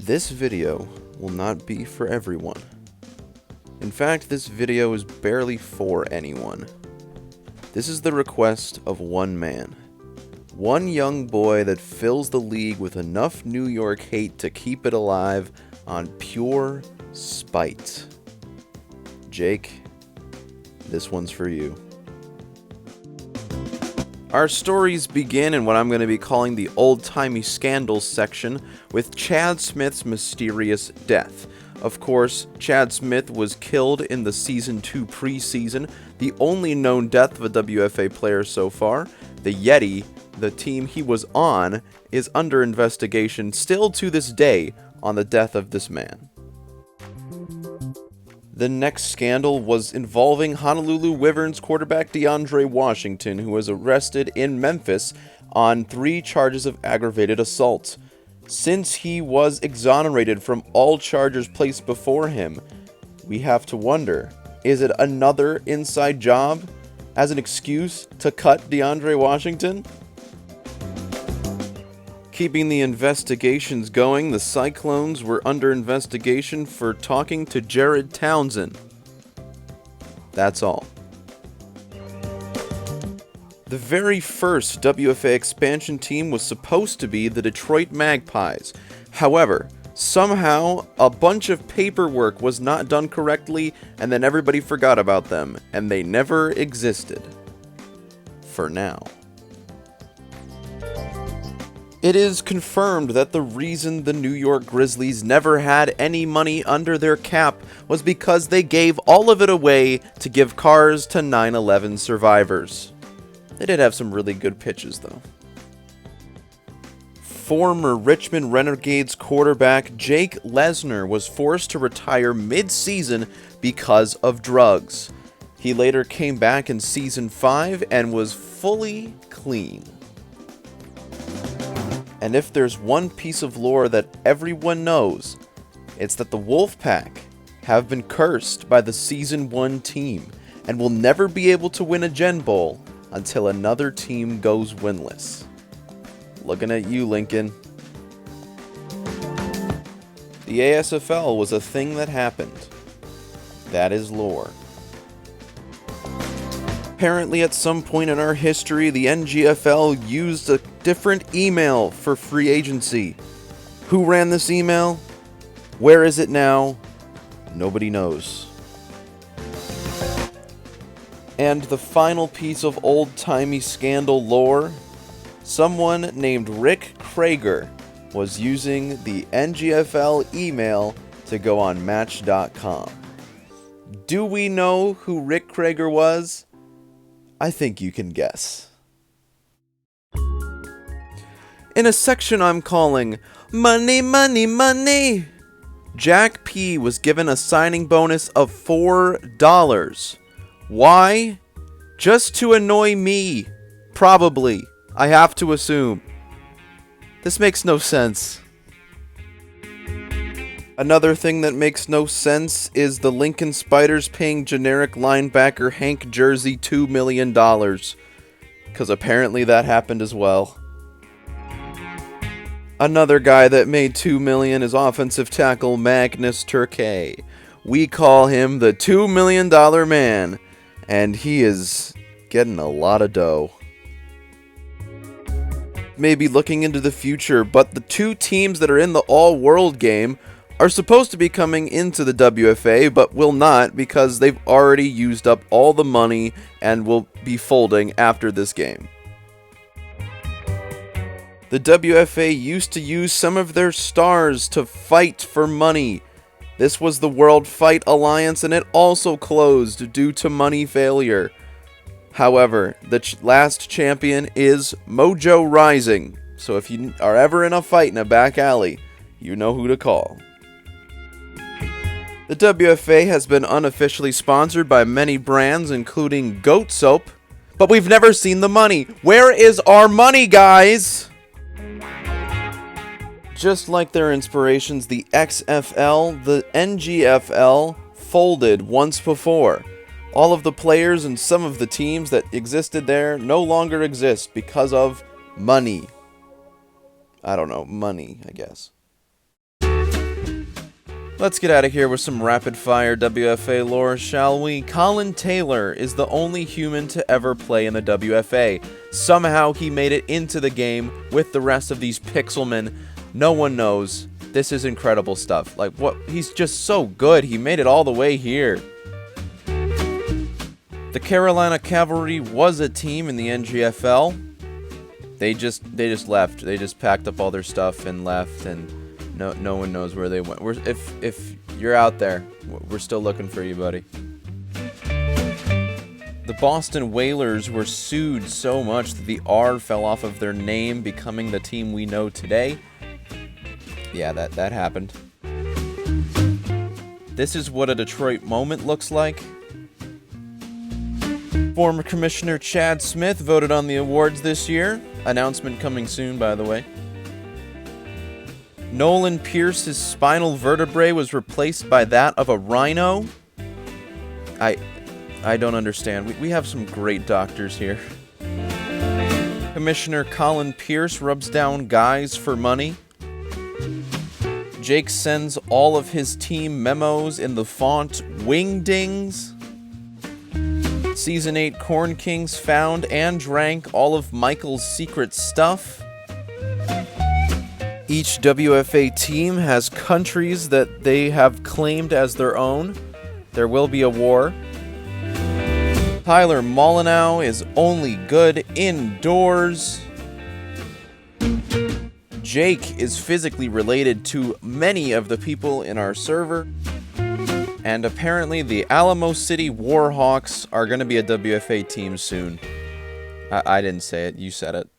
This video will not be for everyone. In fact, this video is barely for anyone. This is the request of one man. One young boy that fills the league with enough New York hate to keep it alive on pure spite. Jake, this one's for you. Our stories begin in what I'm going to be calling the old-timey scandals section with Chad Smith's mysterious death. Of course, Chad Smith was killed in the Season 2 preseason, the only known death of a WFA player so far. The Yeti, the team he was on, is under investigation still to this day on the death of this man. The next scandal was involving Honolulu Wyverns quarterback DeAndre Washington, who was arrested in Memphis on 3 charges of aggravated assault. Since he was exonerated from all charges placed before him, we have to wonder, is it another inside job as an excuse to cut DeAndre Washington? Keeping the investigations going, the Cyclones were under investigation for talking to Jared Townsend. That's all. The very first WFA expansion team was supposed to be the Detroit Magpies. However, somehow a bunch of paperwork was not done correctly, and then everybody forgot about them, and they never existed. For now. It is confirmed that the reason the New York Grizzlies never had any money under their cap was because they gave all of it away to give cars to 9/11 survivors. They did have some really good pitches, though. Former Richmond Renegades quarterback Jake Lesnar was forced to retire mid-season because of drugs. He later came back in Season 5 and was fully clean. And if there's one piece of lore that everyone knows, it's that the Wolfpack have been cursed by the Season 1 team and will never be able to win a Gen Bowl until another team goes winless. Looking at you, Lincoln. The ASFL was a thing that happened. That is lore. Apparently, at some point in our history, the NGFL used a different email for free agency. Who ran this email? Where is it now? Nobody knows. And the final piece of old-timey scandal lore, someone named Rick Krager was using the NGFL email to go on Match.com. Do we know who Rick Krager was? I think you can guess. In a section I'm calling Money, Money, Money, Jack P was given a signing bonus of $4. Why? Just to annoy me. Probably. I have to assume. This makes no sense. Another thing that makes no sense is the Lincoln Spiders paying generic linebacker Hank Jersey $2 million. Because apparently that happened as well. Another guy that made $2 million is offensive tackle Magnus Turkay. We call him the $2 million man. And he is getting a lot of dough. Maybe looking into the future, but the 2 teams that are in the all-world game are supposed to be coming into the WFA, but will not because they've already used up all the money and will be folding after this game. The WFA used to use some of their stars to fight for money. This was the World Fight Alliance, and it also closed due to money failure. However, the last champion is Mojo Rising, so if you are ever in a fight in a back alley, you know who to call. The WFA has been unofficially sponsored by many brands, including Goat Soap, but we've never seen the money. Where is our money, guys? Just like their inspirations, the XFL, the NGFL folded once before. All of the players and some of the teams that existed there no longer exist because of money. I don't know, money, I guess. Let's get out of here with some rapid-fire WFA lore, shall we? Colin Taylor is the only human to ever play in the WFA. Somehow he made it into the game with the rest of these pixelmen. No one knows. This is incredible stuff. Like, what? He's just so good. He made it all the way here. The Carolina Cavalry was a team in the NGFL. They just left. They just packed up all their stuff and left, and no one knows where they went. If you're out there, we're still looking for you, buddy. The Boston Whalers were sued so much that the R fell off of their name, becoming the team we know today. Yeah, that happened. This is what a Detroit moment looks like. Former Commissioner Chad Smith voted on the awards this year. Announcement coming soon, by the way. Nolan Pierce's spinal vertebrae was replaced by that of a rhino. I don't understand. We have some great doctors here. Commissioner Colin Pierce rubs down guys for money. Jake sends all of his team memos in the font Wingdings. Season 8 Corn Kings found and drank all of Michael's secret stuff. Each WFA team has countries that they have claimed as their own. There will be a war. Tyler Molyneux is only good indoors. Jake is physically related to many of the people in our server. And apparently the Alamo City Warhawks are going to be a WFA team soon. I didn't say it, you said it.